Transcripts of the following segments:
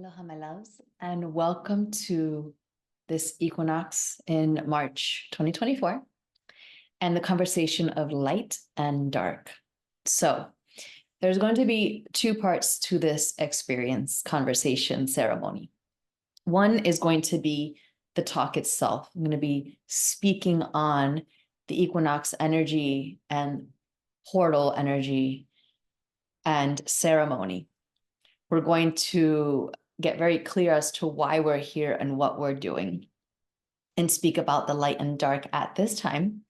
Aloha, my loves, and welcome to this equinox in March 2024 and the conversation of light and dark. So, there's going to be two parts to this experience, conversation, ceremony. One is going to be the talk itself. I'm going to be speaking on the equinox energy and portal energy and ceremony. We're going to get very clear as to why we're here and what we're doing, and speak about the light and dark at this time.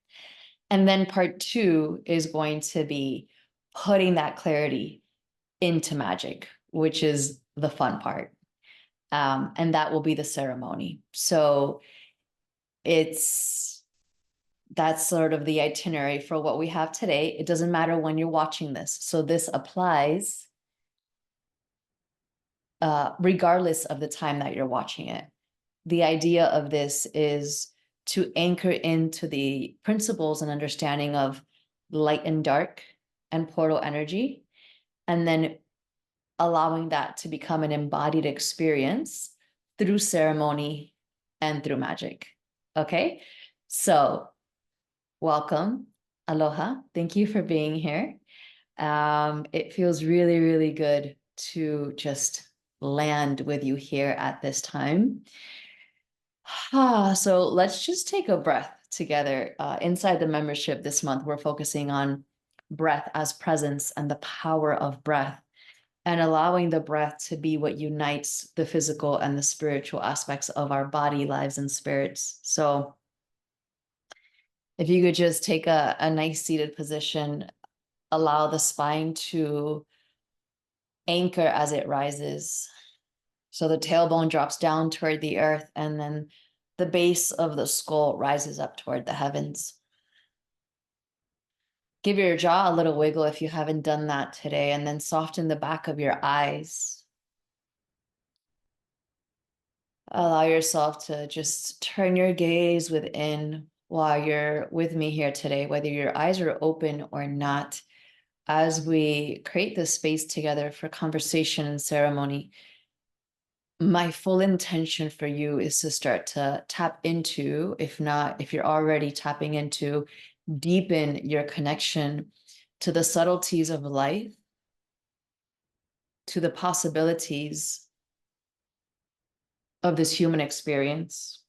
And then part two is going to be putting that clarity into magic, which is the fun part. And that will be the ceremony. So that's sort of the itinerary for what we have today. It doesn't matter when you're watching this. So this applies regardless of the time that you're watching it. The idea of this is to anchor into the principles and understanding of light and dark and portal energy, and then allowing that to become an embodied experience through ceremony and through magic. Okay, so welcome, aloha. Thank you for being here. It feels really, really good to just land with you here at this time. So let's just take a breath together. Inside the membership this month, we're focusing on breath as presence and the power of breath, and allowing the breath to be what unites the physical and the spiritual aspects of our body, lives, and spirits. So if you could just take a nice seated position, allow the spine to anchor as it rises. So the tailbone drops down toward the earth, and then the base of the skull rises up toward the heavens. Give your jaw a little wiggle if you haven't done that today, and then soften the back of your eyes. Allow yourself to just turn your gaze within while you're with me here today, whether your eyes are open or not, as we create this space together for conversation and ceremony. My full intention for you is to start to tap into, if you're already tapping into, deepen your connection to the subtleties of life, to the possibilities of this human experience,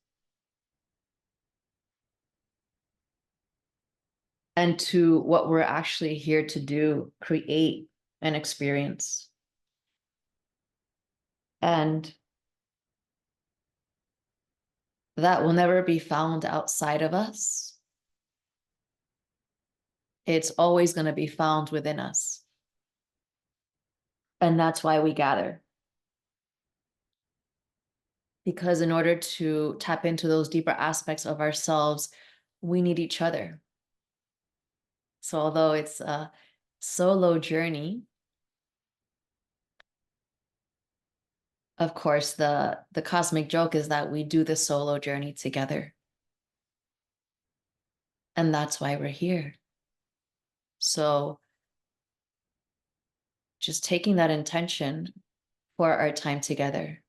and to what we're actually here to do, create an experience. And that will never be found outside of us. It's always going to be found within us. And that's why we gather. Because in order to tap into those deeper aspects of ourselves, we need each other. So although it's a solo journey, of course, the cosmic joke is that we do the solo journey together. And that's why we're here. So just taking that intention for our time together,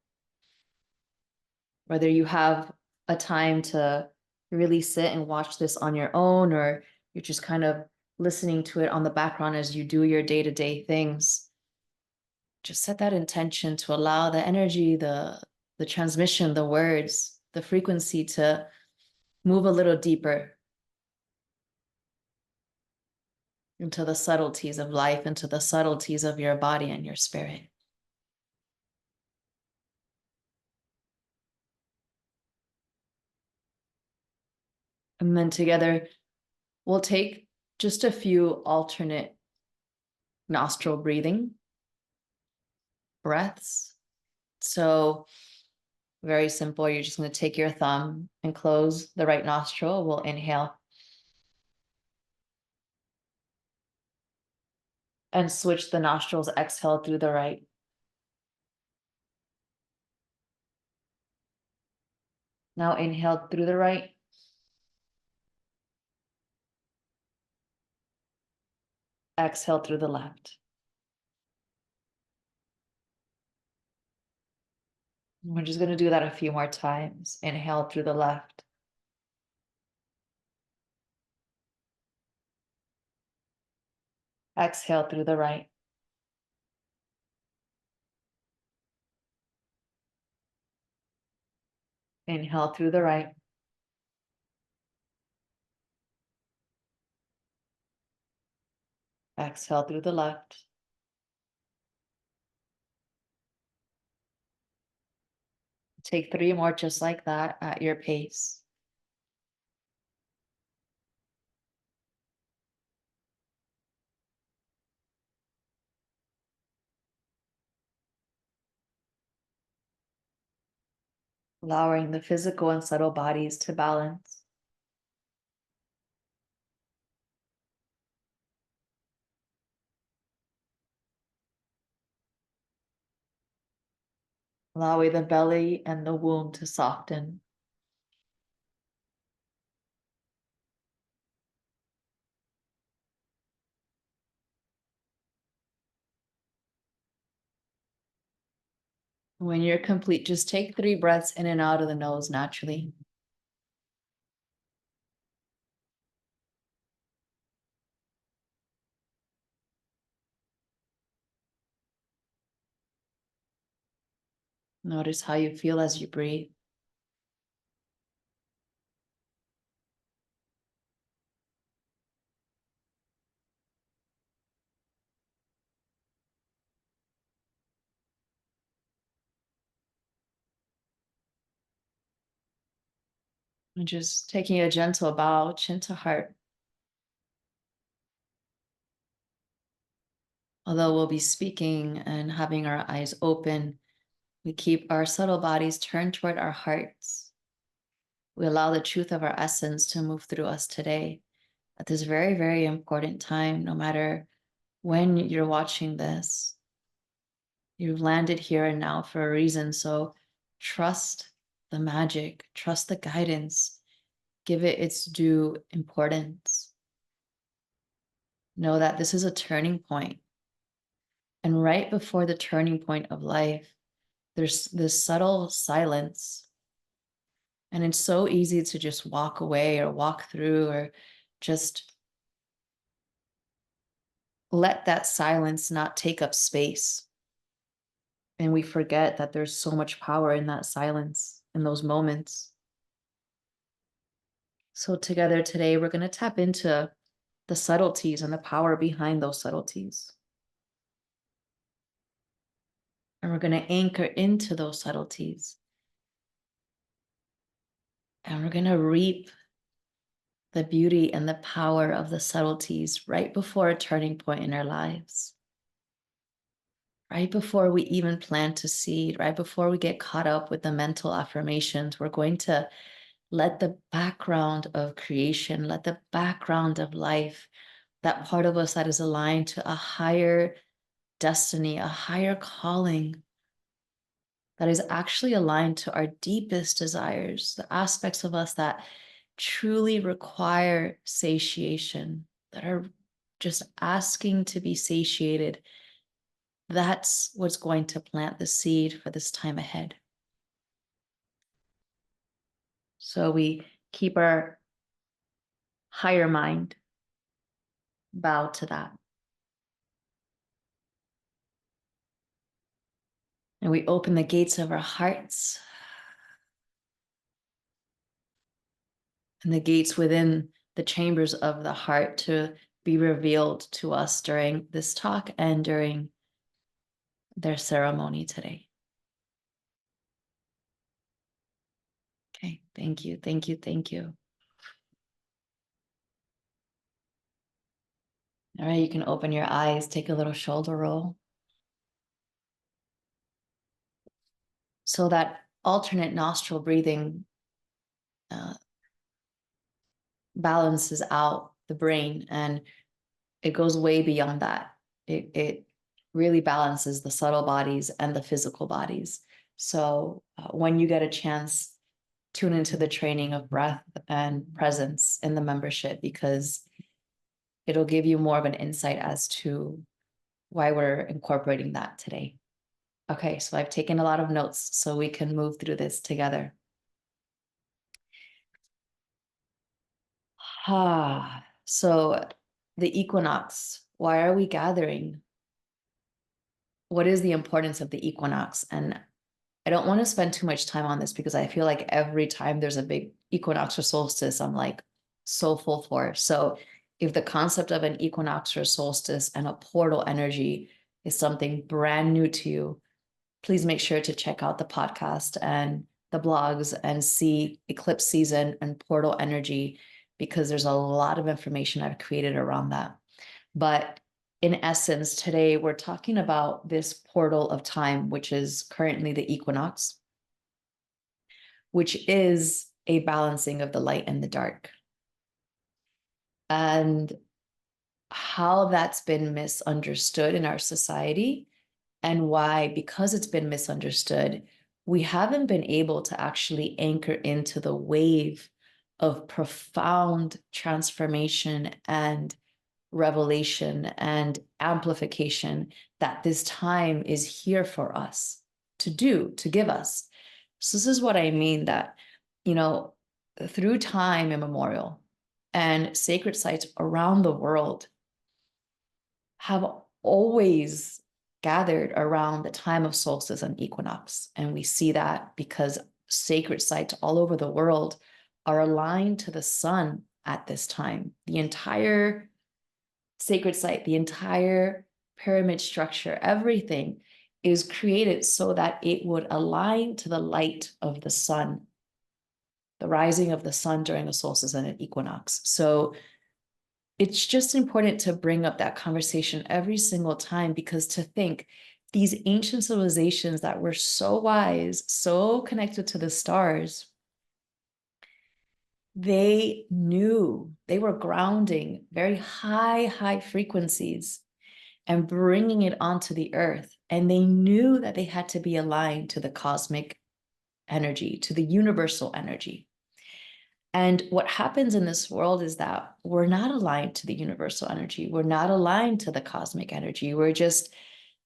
whether you have a time to really sit and watch this on your own, or you're just kind of listening to it on the background as you do your day-to-day things, just set that intention to allow the energy, the transmission, the words, the frequency to move a little deeper into the subtleties of life, into the subtleties of your body and your spirit. And then together, we'll take just a few alternate nostril breathing breaths. So very simple. You're just going to take your thumb and close the right nostril. We'll inhale. And switch the nostrils, exhale through the right. Now inhale through the right. Exhale through the left. We're just going to do that a few more times. Inhale through the left. Exhale through the right. Inhale through the right. Exhale through the left. Take 3 more just like that at your pace. Allowing the physical and subtle bodies to balance. Allowing the belly and the womb to soften. When you're complete, just take 3 breaths in and out of the nose naturally. Notice how you feel as you breathe. And just taking a gentle bow, chin to heart. Although we'll be speaking and having our eyes open, we keep our subtle bodies turned toward our hearts. We allow the truth of our essence to move through us today at this very, very important time. No matter when you're watching this, you've landed here and now for a reason. So trust the magic, trust the guidance, give it its due importance. Know that this is a turning point. And right before the turning point of life, there's this subtle silence. And it's so easy to just walk away or walk through or just let that silence not take up space. And we forget that there's so much power in that silence, in those moments. So together today, we're going to tap into the subtleties and the power behind those subtleties. And we're going to anchor into those subtleties. And we're going to reap the beauty and the power of the subtleties right before a turning point in our lives. Right before we even plant a seed, right before we get caught up with the mental affirmations, we're going to let the background of creation, let the background of life, that part of us that is aligned to a higher destiny, a higher calling, that is actually aligned to our deepest desires, the aspects of us that truly require satiation, that are just asking to be satiated. That's what's going to plant the seed for this time ahead. So we keep our higher mind bowed to that. And we open the gates of our hearts and the gates within the chambers of the heart to be revealed to us during this talk and during their ceremony today. Okay, thank you, thank you, thank you. All right, you can open your eyes, take a little shoulder roll. So that alternate nostril breathing balances out the brain, and it goes way beyond that. It really balances the subtle bodies and the physical bodies. So when you get a chance, tune into the training of breath and presence in the membership, because it'll give you more of an insight as to why we're incorporating that today. Okay, so I've taken a lot of notes so we can move through this together. So the equinox, why are we gathering? What is the importance of the equinox? And I don't want to spend too much time on this because I feel like every time there's a big equinox or solstice, I'm like so full for. So if the concept of an equinox or solstice and a portal energy is something brand new to you, please make sure to check out the podcast and the blogs and see eclipse season and portal energy, because there's a lot of information I've created around that. But in essence, today we're talking about this portal of time, which is currently the equinox, which is a balancing of the light and the dark. And how that's been misunderstood in our society, and why, because it's been misunderstood, we haven't been able to actually anchor into the wave of profound transformation and revelation and amplification that this time is here for us to do, to give us. So this is what I mean, that, you know, through time immemorial and sacred sites around the world have always gathered around the time of solstice and equinox. And we see that because sacred sites all over the world are aligned to the sun at this time. The entire sacred site, the entire pyramid structure, everything is created so that it would align to the light of the sun, the rising of the sun during a solstice and an equinox. So it's just important to bring up that conversation every single time, because to think these ancient civilizations that were so wise, so connected to the stars, they knew they were grounding very high frequencies and bringing it onto the earth. And they knew that they had to be aligned to the cosmic energy, to the universal energy. And what happens in this world is that we're not aligned to the universal energy. We're not aligned to the cosmic energy. We're just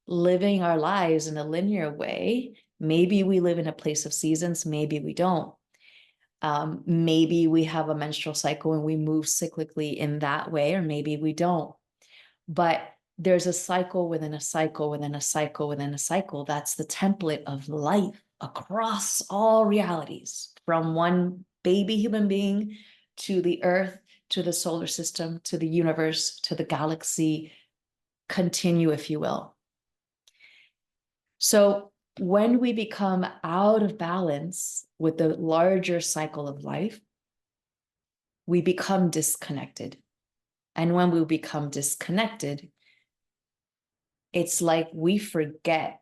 living our lives in a linear way. Maybe we live in a place of seasons, maybe we don't. Maybe we have a menstrual cycle and we move cyclically in that way, or maybe we don't. But there's a cycle within a cycle within a cycle within a cycle. That's the template of life across all realities, from one baby human being to the earth, to the solar system, to the universe, to the galaxy. Continue, if you will. So when we become out of balance with the larger cycle of life, we become disconnected. And when we become disconnected, it's like we forget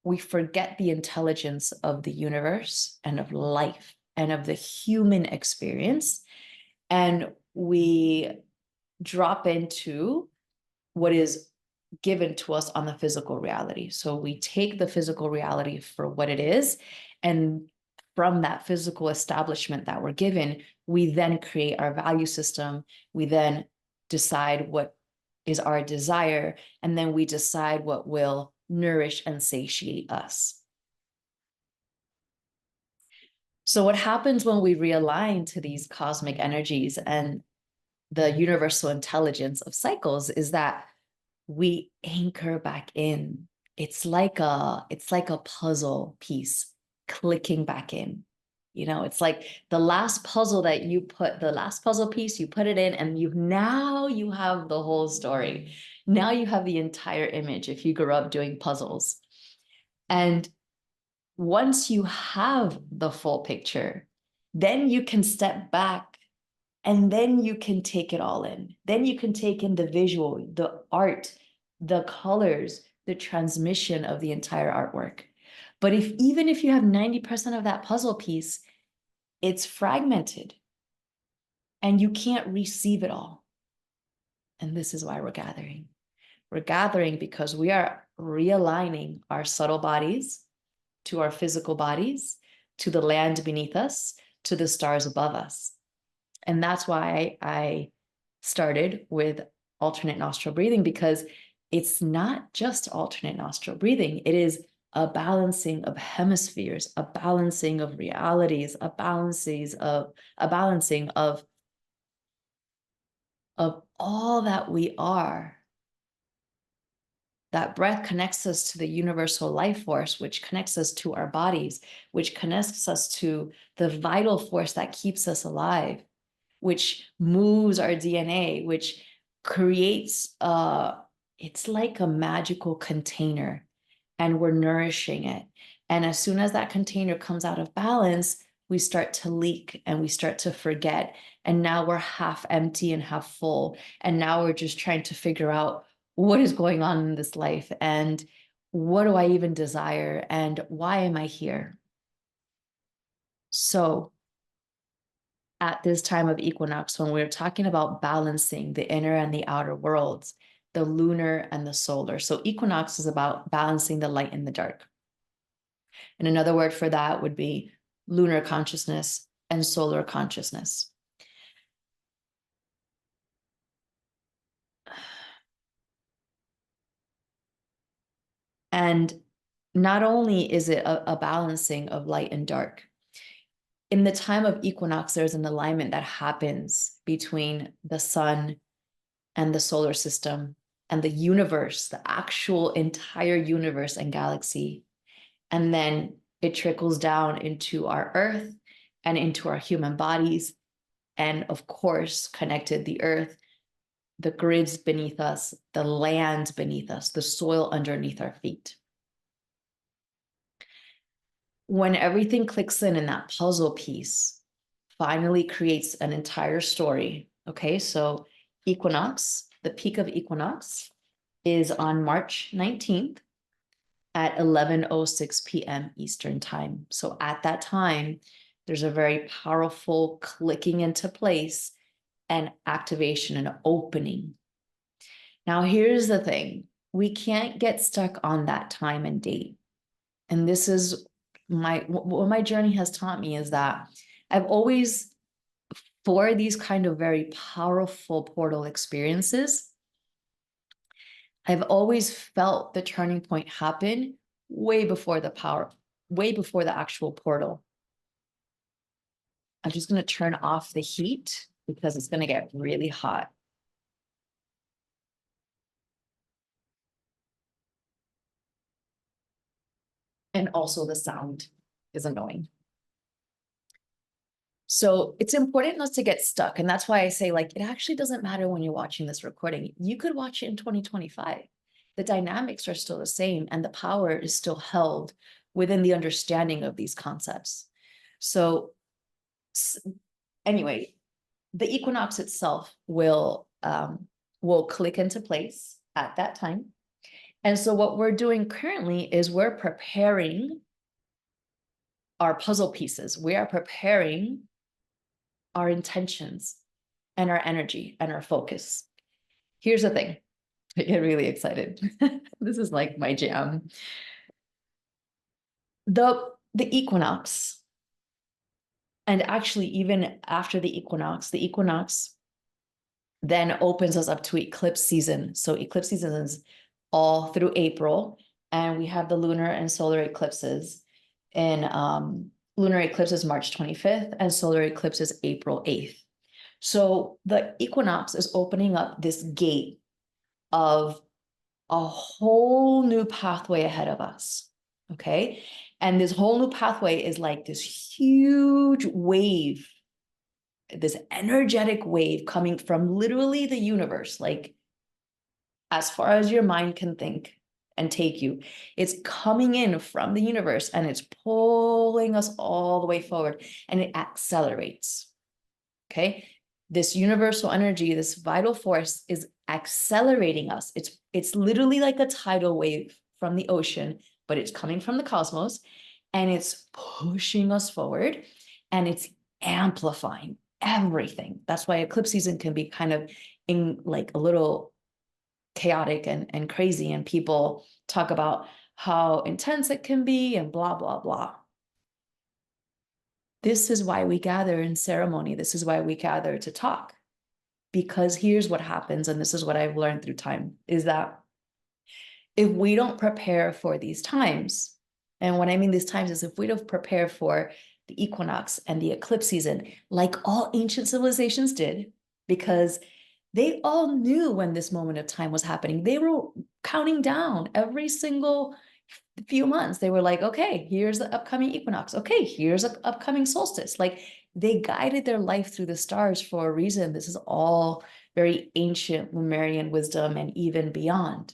the intelligence of the universe and of life and of the human experience. And we drop into what is given to us on the physical reality. So we take the physical reality for what it is. And from that physical establishment that we're given, we then create our value system. We then decide what is our desire. And then we decide what will nourish and satiate us. So what happens when we realign to these cosmic energies and the universal intelligence of cycles is that we anchor back in. It's like a puzzle piece clicking back in. You know, it's like the last puzzle piece, you put it in, and you have the whole story. Now you have the entire image if you grew up doing puzzles. And once you have the full picture, then you can step back and then you can take it all in. Then you can take in the visual, the art, the colors, the transmission of the entire artwork. But even if you have 90% of that puzzle piece, it's fragmented and you can't receive it all. And this is why we're gathering. We're gathering because we are realigning our subtle bodies to our physical bodies, to the land beneath us, to the stars above us. And that's why I started with alternate nostril breathing, because it's not just alternate nostril breathing. It is a balancing of hemispheres, a balancing of realities, a balancing of all that we are. That breath connects us to the universal life force, which connects us to our bodies, which connects us to the vital force that keeps us alive, which moves our DNA, which creates it's like a magical container, and we're nourishing it. And as soon as that container comes out of balance, we start to leak and we start to forget. And now we're half empty and half full. And now we're just trying to figure out what is going on in this life, and what do I even desire, and why am I here? So at this time of equinox, when we're talking about balancing the inner and the outer worlds, the lunar and the solar. So equinox is about balancing the light and the dark. And another word for that would be lunar consciousness and solar consciousness. And not only is it a balancing of light and dark, in the time of equinox, there's an alignment that happens between the sun and the solar system and the universe, the actual entire universe and galaxy. And then it trickles down into our earth and into our human bodies. And of course, connected the earth, the grids beneath us, the land beneath us, the soil underneath our feet. When everything clicks in that puzzle piece finally creates an entire story. Okay, so equinox, the peak of equinox is on March 19th at 11:06 p.m. Eastern time. So at that time, there's a very powerful clicking into place and activation and opening. Now, here's the thing. We can't get stuck on that time and date. And this is what my journey has taught me, is that I've always, for these kind of very powerful portal experiences, I've always felt the turning point happen way before the actual portal. I'm just going to turn off the heat because it's going to get really hot. And also the sound is annoying. So it's important not to get stuck. And that's why I say, like, it actually doesn't matter when you're watching this recording. You could watch it in 2025. The dynamics are still the same and the power is still held within the understanding of these concepts. So anyway, the equinox itself will click into place at that time. And so what we're doing currently is we're preparing our puzzle pieces. We are preparing our intentions and our energy and our focus. Here's the thing. I get really excited. This is like my jam. The equinox, and actually even after the equinox then opens us up to eclipse season. So eclipse season is all through April, and we have the lunar and solar eclipses. And lunar eclipse is March 25th and solar eclipse is April 8th. So the equinox is opening up this gate of a whole new pathway ahead of us. Okay. And this whole new pathway is like this huge wave, this energetic wave coming from literally the universe, like as far as your mind can think and take you. It's coming in from the universe and it's pulling us all the way forward, and it accelerates. Okay. This universal energy, this vital force is accelerating us. It's literally like a tidal wave from the ocean, but it's coming from the cosmos and it's pushing us forward and it's amplifying everything. That's why eclipse season can be kind of in like a little chaotic and crazy, and people talk about how intense it can be and blah, blah, blah. This is why we gather in ceremony. This is why we gather to talk, because here's what happens. And this is what I've learned through time, is that if we don't prepare for these times, and what I mean these times is if we don't prepare for the equinox and the eclipse season, like all ancient civilizations did, because they all knew when this moment of time was happening. They were counting down every single few months. They were like, okay, here's the upcoming equinox. Okay, here's an upcoming solstice. Like they guided their life through the stars for a reason. This is all very ancient Lemurian wisdom and even beyond.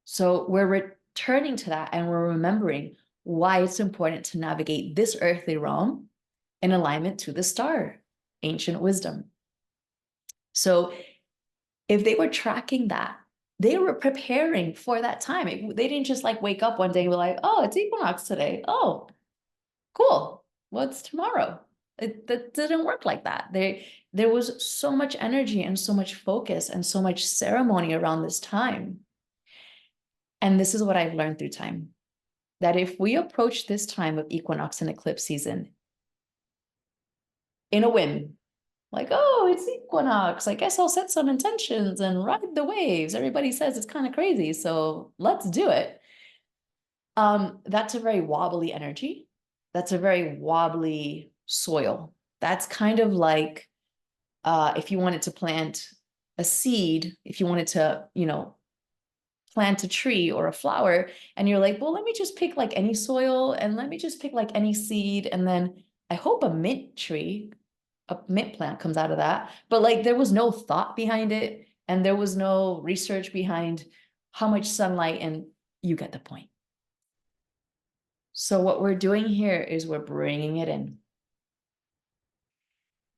So we're returning to that and we're remembering why it's important to navigate this earthly realm in alignment to the star, ancient wisdom. So if they were tracking that, they were preparing for that time. They didn't just like wake up one day and be like, oh, it's equinox today. Oh, cool. What's tomorrow? That didn't work like that. There was so much energy and so much focus and so much ceremony around this time. And this is what I've learned through time, that if we approach this time of equinox and eclipse season in a whim, like, oh, it's equinox, I guess I'll set some intentions and ride the waves. Everybody says it's kind of crazy, so let's do it. That's a very wobbly energy. That's a very wobbly soil. That's kind of like if you wanted to plant a seed, if you wanted to, plant a tree or a flower, and you're like, well, let me just pick like any soil and let me just pick like any seed. And then I hope a mint plant comes out of that. But like there was no thought behind it and there was no research behind how much sunlight, and you get the point. So what we're doing here is we're bringing it in.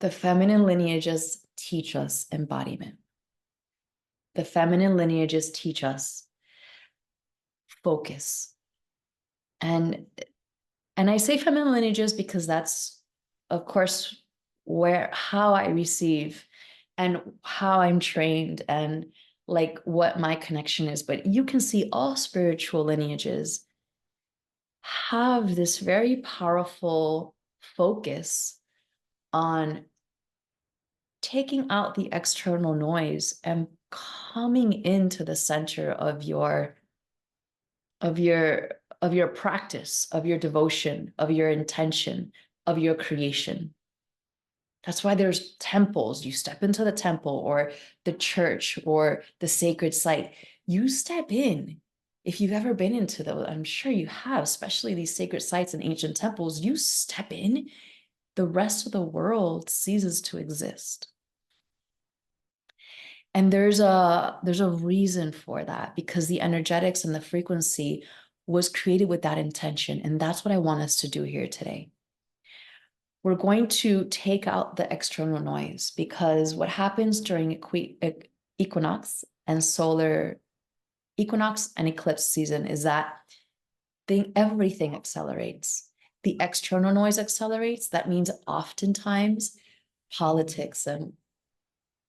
The feminine lineages teach us embodiment. The feminine lineages teach us focus. And I say feminine lineages because that's, of course, how I receive and how I'm trained and like what my connection is. But you can see all spiritual lineages have this very powerful focus on taking out the external noise and coming into the center of your practice, of your devotion, of your intention, of your creation. That's why there's temples. You step into the temple or the church or the sacred site. You step in. If you've ever been into those, I'm sure you have, especially these sacred sites and ancient temples, you step in, the rest of the world ceases to exist. And there's a reason for that, because the energetics and the frequency was created with that intention. And that's what I want us to do here today. We're going to take out the external noise, because what happens during equinox and solar equinox and eclipse season is that everything accelerates. The external noise accelerates. That means oftentimes politics and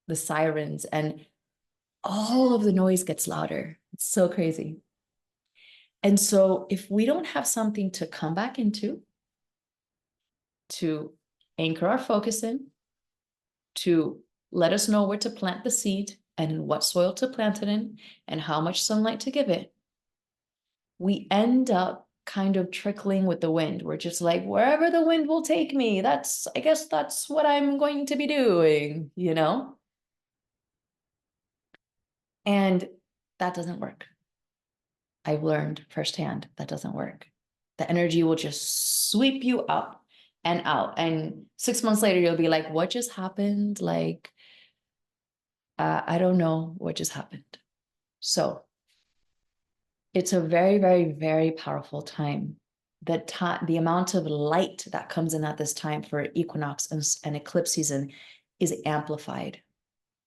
the sirens and all of the noise gets louder. It's so crazy. And so if we don't have something to come back into, to anchor our focus in, to let us know where to plant the seed and in what soil to plant it in and how much sunlight to give it, we end up kind of trickling with the wind. We're just like, wherever the wind will take me, I guess that's what I'm going to be doing, And that doesn't work. I've learned firsthand that doesn't work. The energy will just sweep you up and out. And 6 months later, you'll be like, what just happened? Like, I don't know what just happened. So it's a very, very, very powerful time. The amount of light that comes in at this time for equinox and eclipse season is amplified.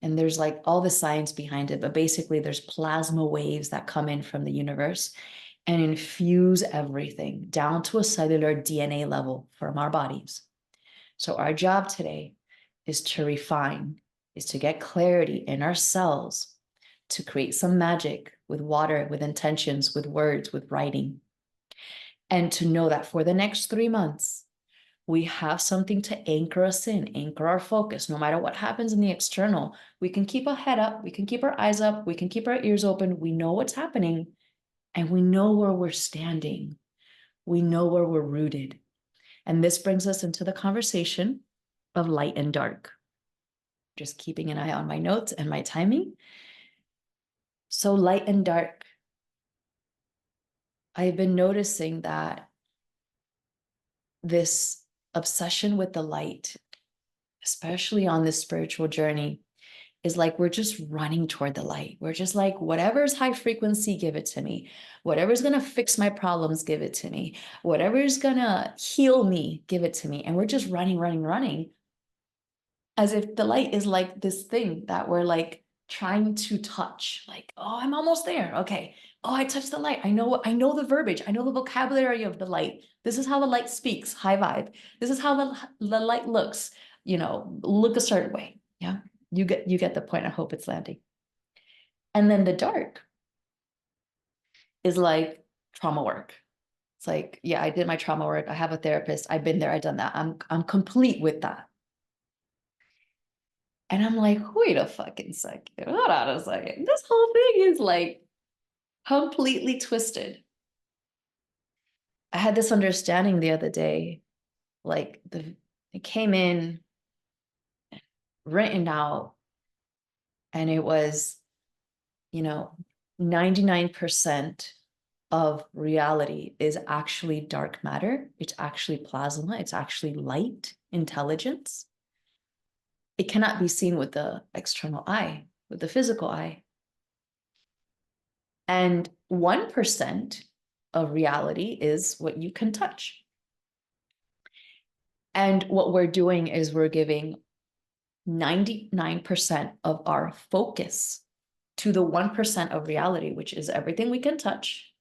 And there's like all the science behind it, but basically there's plasma waves that come in from the universe and infuse everything down to a cellular DNA level from our bodies. So our job today is to refine, is to get clarity in our cells, to create some magic with water, with intentions, with words, with writing. And to know that for the next 3 months, We have something to anchor us in, anchor our focus. No matter what happens in the external, we can keep our head up, we can keep our eyes up, we can keep our ears open. We know what's happening and we know where we're standing. We know where we're rooted. And this brings us into the conversation of light and dark. Just keeping an eye on my notes and my timing. So light and dark. I've been noticing that this obsession with the light, especially on this spiritual journey, is like we're just running toward the light. We're just like, whatever's high frequency, give it to me. Whatever's going to fix my problems, give it to me. Whatever's going to heal me, give it to me. And we're just running, running, running, as if the light is like this thing that we're like trying to touch. Like, oh, I'm almost there. Okay. Oh, I touched the light. I know the verbiage. I know the vocabulary of the light. This is how the light speaks. High vibe. This is how the light looks. Look a certain way. Yeah. You get the point. I hope it's landing. And then the dark is like trauma work. It's like, yeah, I did my trauma work. I have a therapist. I've been there. I've done that. I'm complete with that. And I'm like, wait a fucking second. Hold on a second. This whole thing is like completely twisted. I had this understanding the other day, like it came in written out, and it was, 99% of reality is actually dark matter. It's actually plasma. It's actually light intelligence. It cannot be seen with the external eye, with the physical eye. And 1% of reality is what you can touch. And what we're doing is we're giving 99% of our focus to the 1% of reality, which is everything we can touch,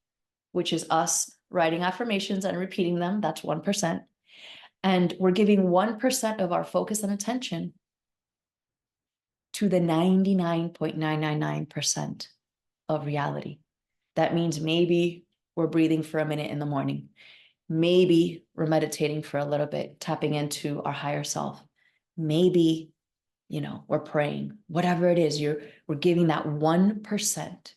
which is us writing affirmations and repeating them. That's 1%. And we're giving 1% of our focus and attention to the 99.999% of reality. That means maybe we're breathing for a minute in the morning. Maybe we're meditating for a little bit, tapping into our higher self. Maybe, we're praying. Whatever it is, we're giving that 1%.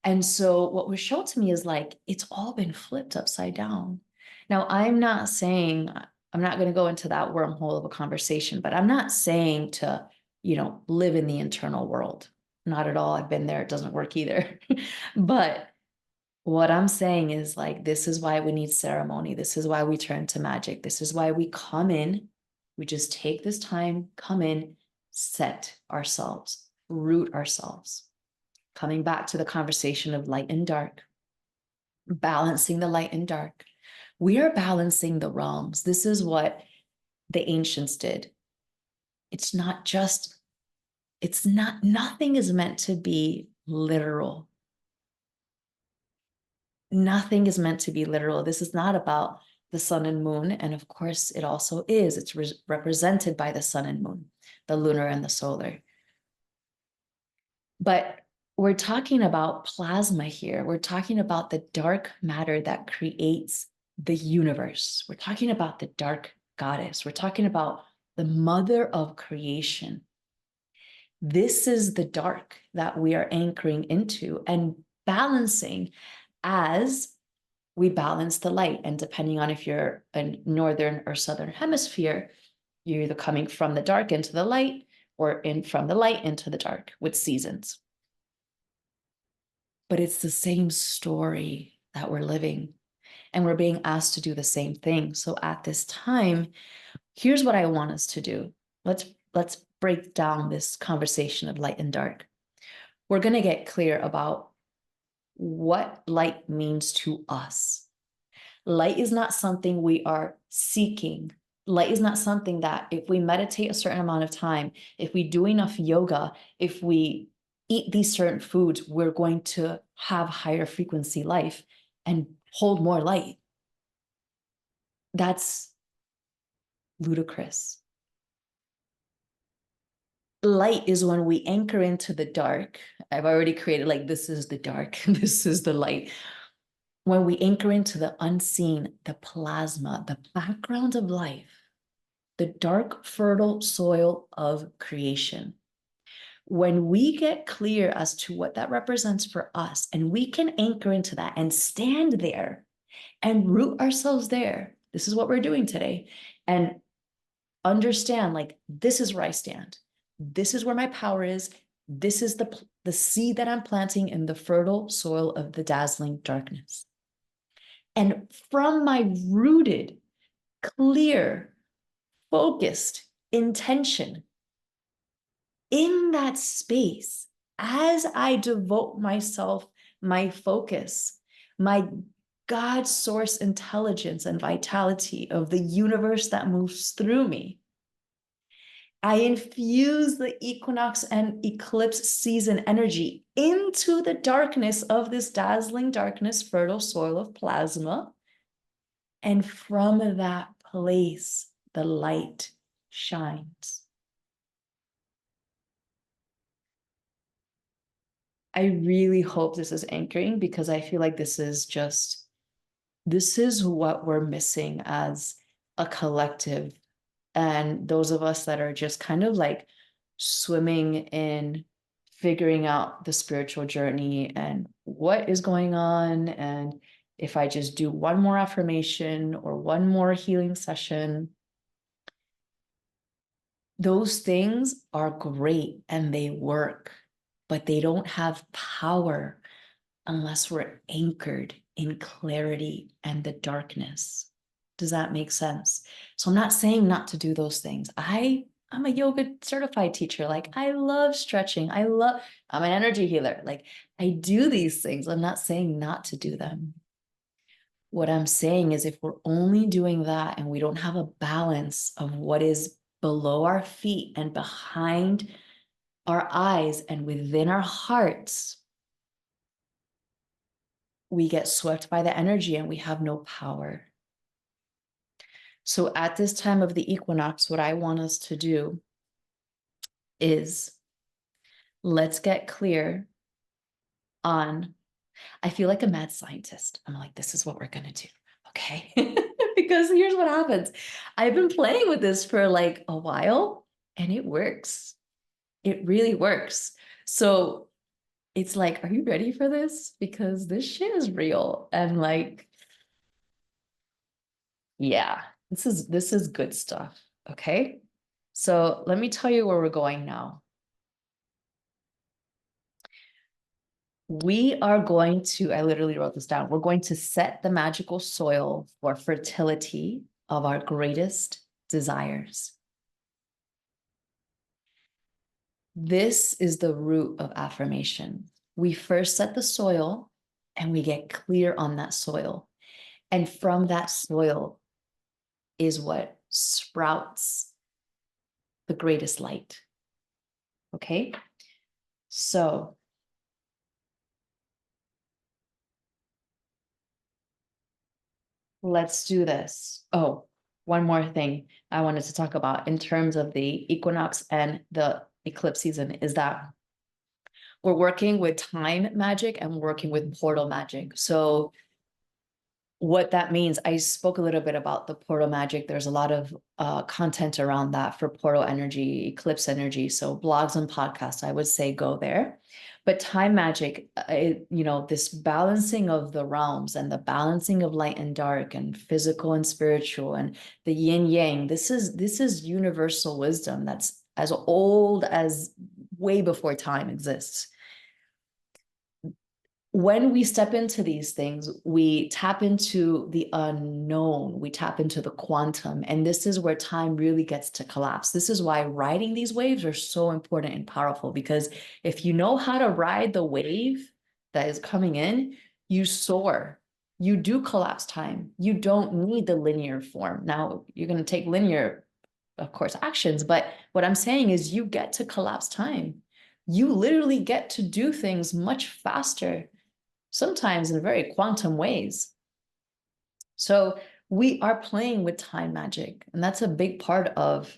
And so what was shown to me is like, it's all been flipped upside down. Now, I'm not saying, I'm not going to go into that wormhole of a conversation, but I'm not saying to, live in the internal world. Not at all. I've been there. It doesn't work either. But what I'm saying is like, this is why we need ceremony. This is why we turn to magic. This is why we come in. We just take this time, come in, set ourselves, root ourselves. Coming back to the conversation of light and dark, balancing the light and dark. We are balancing the realms. This is what the ancients did. Nothing is meant to be literal. Nothing is meant to be literal. This is not about the sun and moon. And of course, it also is. It's represented by the sun and moon, the lunar and the solar. But we're talking about plasma here. We're talking about the dark matter that creates the universe. We're talking about the dark goddess. We're talking about the mother of creation. This is the dark that we are anchoring into and balancing as we balance the light. And depending on if you're a northern or southern hemisphere, you're either coming from the dark into the light or from the light into the dark with seasons. But it's the same story that we're living, and we're being asked to do the same thing. So at this time, here's what I want us to do. Let's break down this conversation of light and dark. We're going to get clear about what light means to us. Light is not something we are seeking. Light is not something that if we meditate a certain amount of time, if we do enough yoga, if we eat these certain foods, we're going to have higher frequency life and hold more light. That's ludicrous. Light is when we anchor into the dark. I've already created like, this is the dark, this is the light. when we anchor into the unseen, the plasma, the background of life, the dark, fertile soil of creation, when we get clear as to what that represents for us, and we can anchor into that and stand there and root ourselves there, this is what we're doing today, and understand, like, this is where I stand. This is where my power is. This is the seed that I'm planting in the fertile soil of the dazzling darkness. And from my rooted, clear, focused intention in that space, as I devote myself, my focus, my God source intelligence and vitality of the universe that moves through me, I infuse the equinox and eclipse season energy into the darkness of this dazzling darkness, fertile soil of plasma. And from that place, the light shines. I really hope this is anchoring, because I feel like this is what we're missing as a collective. And those of us that are just kind of like swimming in figuring out the spiritual journey and what is going on. And if I just do one more affirmation or one more healing session, those things are great and they work, but they don't have power unless we're anchored in clarity and the darkness. Does that make sense? So I'm not saying not to do those things. I'm a yoga certified teacher. Like, I love stretching. I'm an energy healer. Like, I do these things. I'm not saying not to do them. What I'm saying is, if we're only doing that and we don't have a balance of what is below our feet and behind our eyes and within our hearts, we get swept by the energy and we have no power. So at this time of the equinox, what I want us to do is, let's get clear on, I feel like a mad scientist. I'm like, this is what we're going to do. Okay. Because here's what happens. I've been playing with this for like a while and it works. It really works. So it's like, are you ready for this? Because this shit is real. And like, yeah, this is good stuff. Okay. So let me tell you where we're going now. We are going to, I literally wrote this down. We're going to set the magical soil for fertility of our greatest desires. This is the root of affirmation. We first set the soil and we get clear on that soil. And from that soil is what sprouts the greatest light. Okay? So let's do this. Oh, one more thing I wanted to talk about in terms of the equinox and the eclipse season is that we're working with time magic and we're working with portal magic. So what that means, I spoke a little bit about the portal magic. There's a lot of content around that for portal energy, eclipse energy. So blogs and podcasts, I would say go there. But time magic, this balancing of the realms and the balancing of light and dark and physical and spiritual and the yin yang, this is universal wisdom that's as old as way before time exists. When we step into these things, we tap into the unknown, we tap into the quantum, and this is where time really gets to collapse. This is why riding these waves are so important and powerful, because if you know how to ride the wave that is coming in, you soar. You do collapse time. You don't need the linear form. Now, you're going to take linear, of course, actions, but what I'm saying is you get to collapse time. You literally get to do things much faster, sometimes in very quantum ways. So we are playing with time magic, and that's a big part of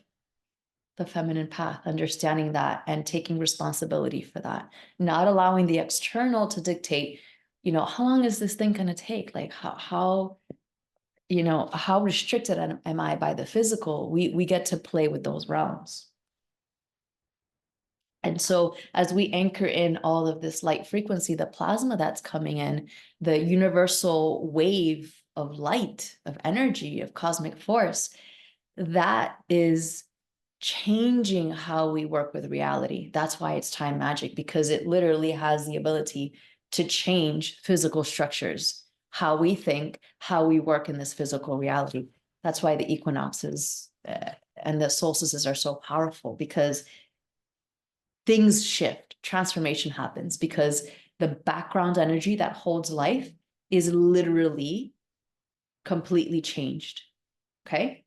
the feminine path, understanding that and taking responsibility for that, not allowing the external to dictate how long is this thing going to take? Like how how restricted am I by the physical? We get to play with those realms. And so as we anchor in all of this light frequency, the plasma that's coming in, the universal wave of light, of energy, of cosmic force, that is changing how we work with reality. That's why it's time magic, because it literally has the ability to change physical structures, how we think, how we work in this physical reality. That's why the equinoxes and the solstices are so powerful, because things shift, transformation happens, because the background energy that holds life is literally completely changed. Okay.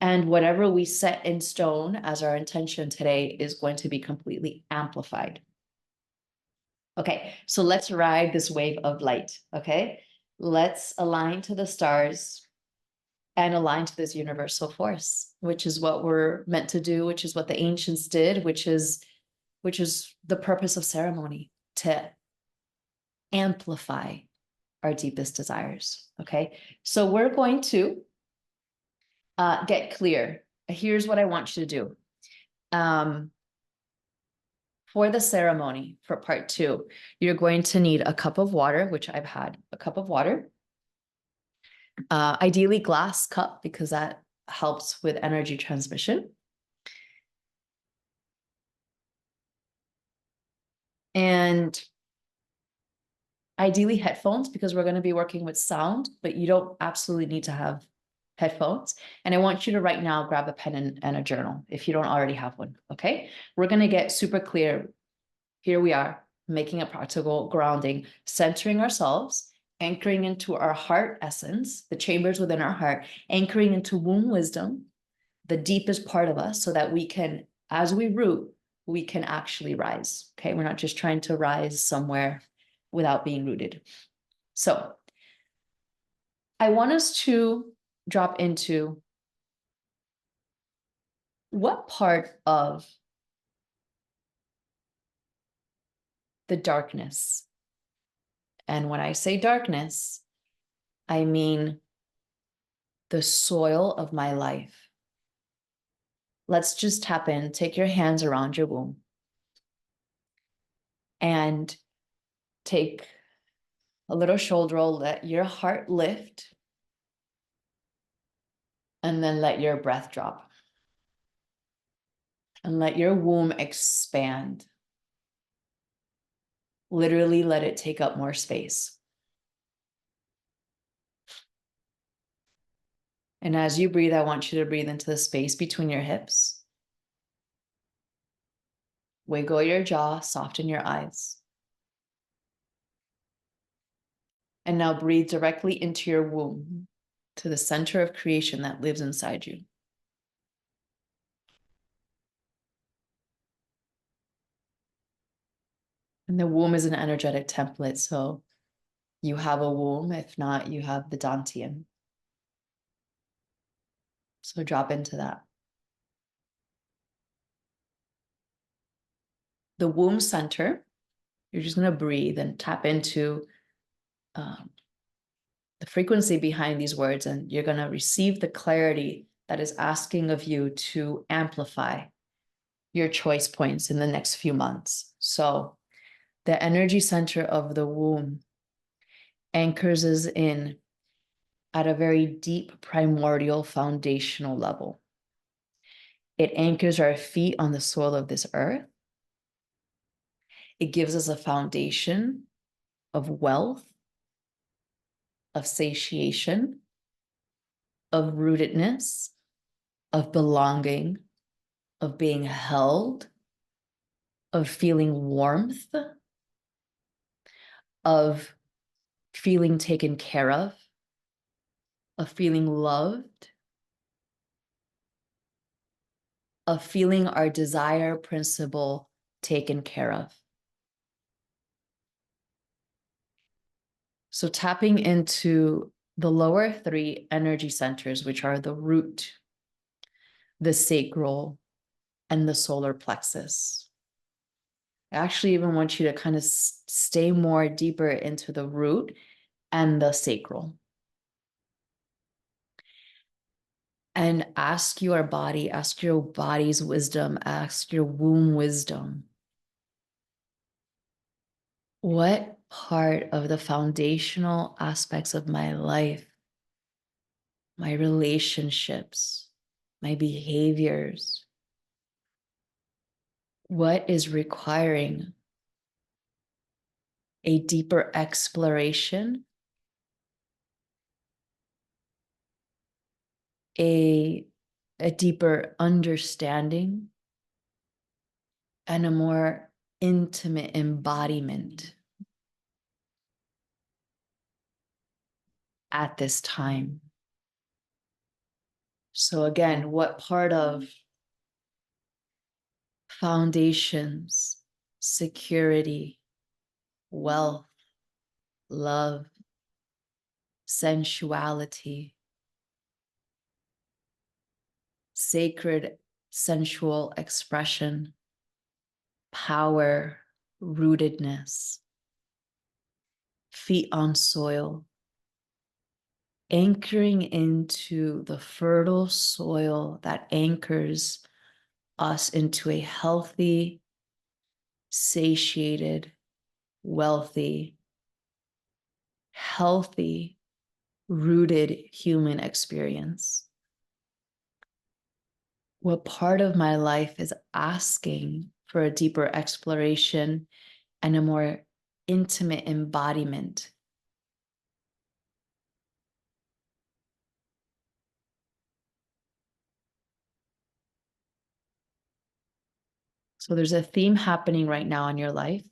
And whatever we set in stone as our intention today is going to be completely amplified. Okay, so let's ride this wave of light. Okay, let's align to the stars and align to this universal force, which is what we're meant to do, which is what the ancients did, which is the purpose of ceremony, to amplify our deepest desires. Okay, so we're going to get clear. Here's what I want you to do. For the ceremony, for part 2, you're going to need a cup of water, which I've had a cup of water. Ideally glass cup, because that helps with energy transmission. And ideally headphones, because we're going to be working with sound, but you don't absolutely need to have headphones. And I want you to right now grab a pen and a journal if you don't already have one. Okay, we're going to get super clear. Here we are, making a practical grounding, centering ourselves, anchoring into our heart essence, the chambers within our heart, anchoring into womb wisdom, the deepest part of us, so that we can, as we root, we can actually rise. Okay, we're not just trying to rise somewhere without being rooted. So I want us to drop into what part of the darkness, and when I say darkness, I mean the soil of my life. Let's just tap in, take your hands around your womb and take a little shoulder roll, let your heart lift, and then let your breath drop. And let your womb expand. Literally let it take up more space. And as you breathe, I want you to breathe into the space between your hips. Wiggle your jaw, soften your eyes. And now breathe directly into your womb, to the center of creation that lives inside you. And the womb is an energetic template. So you have a womb. If not, you have the Dantian. So drop into that. The womb center, you're just going to breathe and tap into the frequency behind these words. And you're going to receive the clarity that is asking of you to amplify your choice points in the next few months. So the energy center of the womb anchors us in at a very deep, primordial, foundational level. It anchors our feet on the soil of this earth. It gives us a foundation of wealth, of satiation, of rootedness, of belonging, of being held, of feeling warmth, of feeling taken care of feeling loved, of feeling our desire principle taken care of. So tapping into the lower 3 energy centers, which are the root, the sacral, and the solar plexus. I actually even want you to kind of stay more deeper into the root and the sacral. And ask your body's wisdom, ask your womb wisdom. What part of the foundational aspects of my life, my relationships, my behaviors, what is requiring a deeper exploration, a deeper understanding, and a more intimate embodiment at this time? So again, what part of foundations, security, wealth, love, sensuality, sacred sensual expression, power, rootedness, feet on soil, anchoring into the fertile soil that anchors us into a healthy, satiated, wealthy, healthy, rooted human experience. What part of my life is asking for a deeper exploration and a more intimate embodiment? So there's a theme happening right now in your life.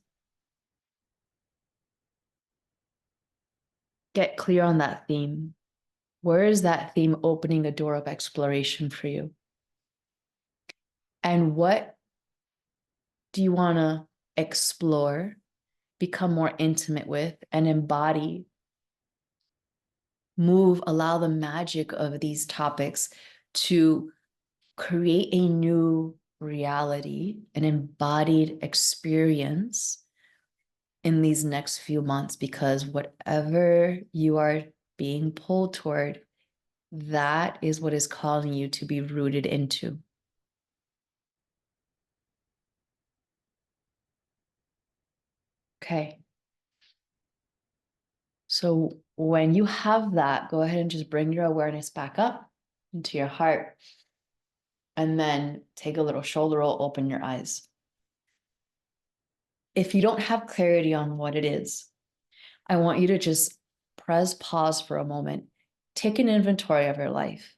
Get clear on that theme. Where is that theme opening a door of exploration for you? And what do you want to explore, become more intimate with, and embody? Move, allow the magic of these topics to create a new reality, an embodied experience in these next few months, because whatever you are being pulled toward, that is what is calling you to be rooted into. Okay. So when you have that, go ahead and just bring your awareness back up into your heart. And then take a little shoulder roll, open your eyes. If you don't have clarity on what it is, I want you to just press pause for a moment. Take an inventory of your life.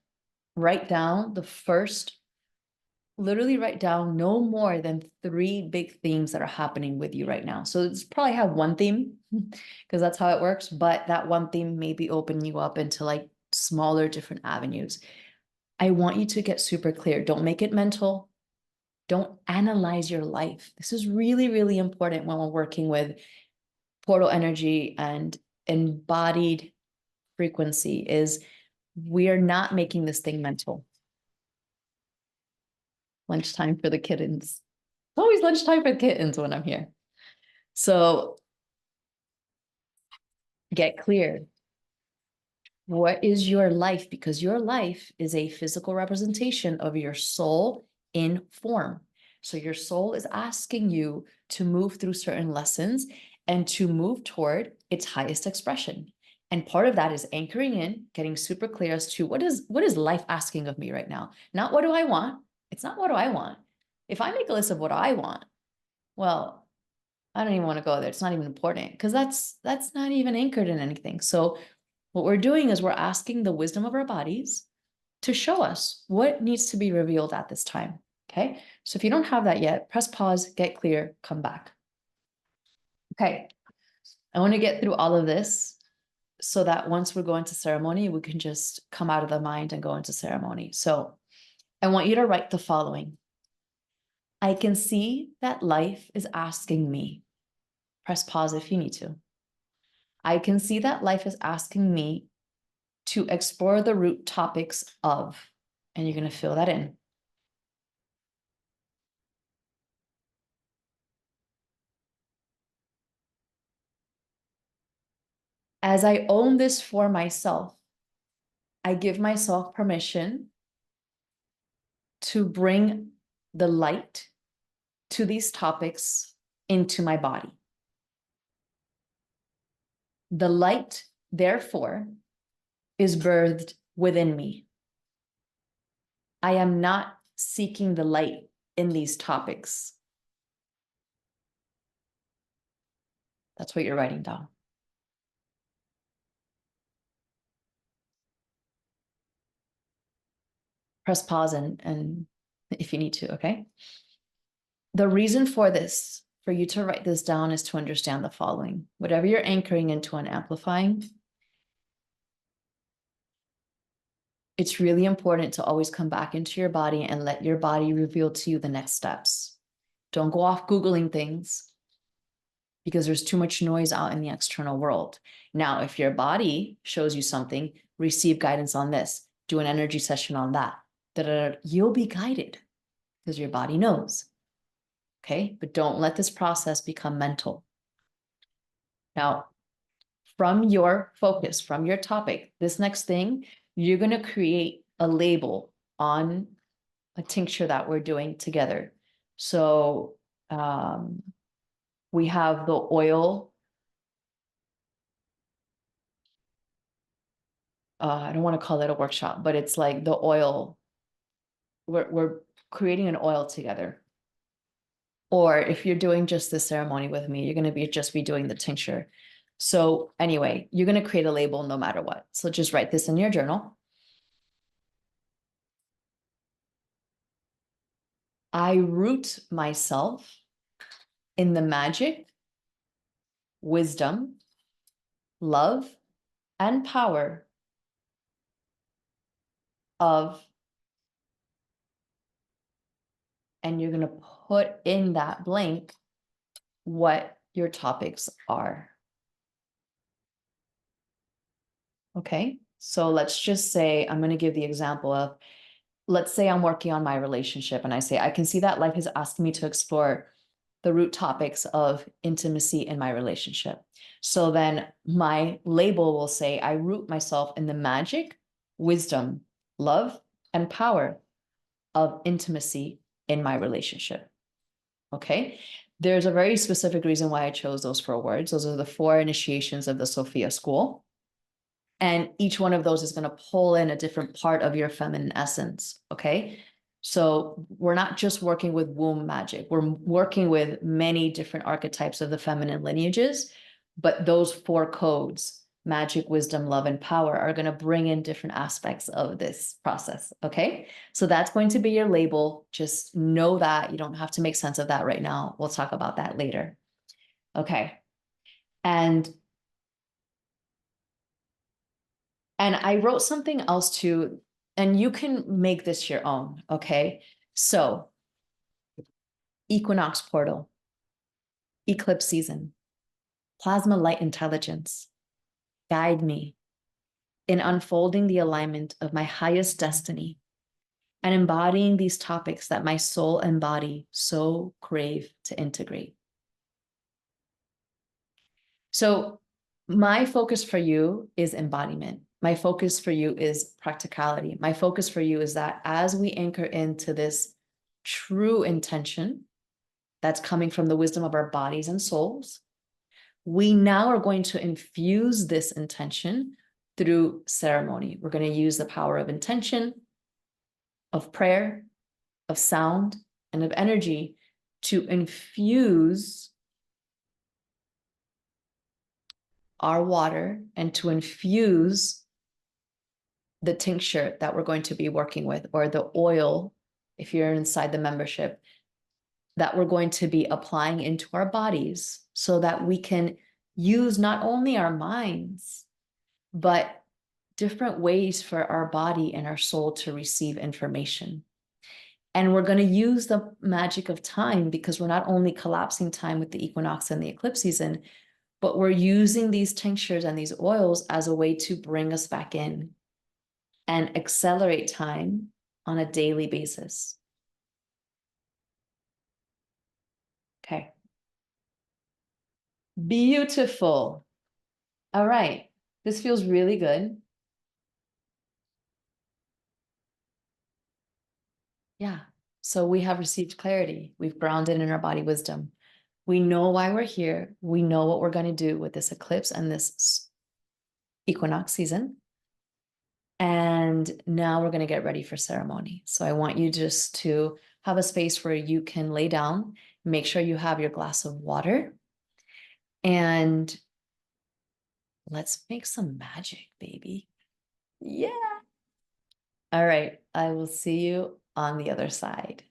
Write down the first, literally write down no more than 3 big themes that are happening with you right now. So it's probably have one theme because that's how it works, but that one theme maybe open you up into like smaller different avenues. I want you to get super clear. Don't make it mental. Don't analyze your life. This is really, really important when we're working with portal energy and embodied frequency, is we are not making this thing mental. Lunchtime for the kittens. It's always lunchtime for the kittens when I'm here. So get clear. What is your life? Because your life is a physical representation of your soul in form. So your soul is asking you to move through certain lessons and to move toward its highest expression. And part of that is anchoring in, getting super clear as to what is life asking of me right now? Not what do I want? It's not what do I want. If I make a list of what I want, well, I don't even want to go there. It's not even important because that's not even anchored in anything. So what we're doing is we're asking the wisdom of our bodies to show us what needs to be revealed at this time. Okay. So if you don't have that yet, press pause, get clear, come back. Okay. I want to get through all of this so that once we're going to ceremony, we can just come out of the mind and go into ceremony. So I want you to write the following. I can see that life is asking me. Press pause if you need to. I can see that life is asking me to explore the root topics of, and you're going to fill that in. As I own this for myself, I give myself permission to bring the light to these topics into my body. The light, therefore, is birthed within me. I am not seeking the light in these topics. That's what you're writing down. Press pause and if you need to, okay? The reason for this, for you to write this down, is to understand the following. Whatever you're anchoring into and amplifying, it's really important to always come back into your body and let your body reveal to you the next steps. Don't go off Googling things because there's too much noise out in the external world. Now, if your body shows you something, receive guidance on this, do an energy session on that. You'll be guided because your body knows. Okay, but don't let this process become mental. Now, from your focus, from your topic, this next thing, you're going to create a label on a tincture that we're doing together. So we have the oil. I don't want to call it a workshop, but it's like the oil. We're creating an oil together. Or if you're doing just this ceremony with me, you're going to just be doing the tincture. So anyway, you're going to create a label no matter what. So just write this in your journal. I root myself in the magic, wisdom, love, and power of, and you're going to put in that blank what your topics are. Okay, so let's just say, I'm going to give the example of, let's say I'm working on my relationship and I say, I can see that life is asking me to explore the root topics of intimacy in my relationship. So then my label will say, I root myself in the magic, wisdom, love, and power of intimacy in my relationship. Okay. There's a very specific reason why I chose those 4 words. Those are the 4 initiations of the Sophia school. And each one of those is going to pull in a different part of your feminine essence. Okay. So we're not just working with womb magic. We're working with many different archetypes of the feminine lineages, but those 4 codes, magic, wisdom, love, and power, are going to bring in different aspects of this process. Okay. So that's going to be your label. Just know that. You don't have to make sense of that right now. We'll talk about that later. Okay. And I wrote something else too, and you can make this your own, okay? So, equinox portal, eclipse season, plasma light intelligence, guide me in unfolding the alignment of my highest destiny and embodying these topics that my soul and body so crave to integrate. So, my focus for you is embodiment. My focus for you is practicality. My focus for you is that as we anchor into this true intention that's coming from the wisdom of our bodies and souls, we now are going to infuse this intention through ceremony. We're going to use the power of intention, of prayer, of sound, and of energy to infuse our water and to infuse the tincture that we're going to be working with, or the oil, if you're inside the membership, that we're going to be applying into our bodies so that we can use not only our minds, but different ways for our body and our soul to receive information. And we're going to use the magic of time, because we're not only collapsing time with the equinox and the eclipse season, but we're using these tinctures and these oils as a way to bring us back in and accelerate time on a daily basis. Okay. Beautiful. All right. This feels really good. Yeah. So we have received clarity. We've grounded in our body wisdom. We know why we're here. We know what we're going to do with this eclipse and this equinox season. And now we're going to get ready for ceremony. So I want you just to have a space where you can lay down, make sure you have your glass of water, and let's make some magic, baby. Yeah. All right. I will see you on the other side.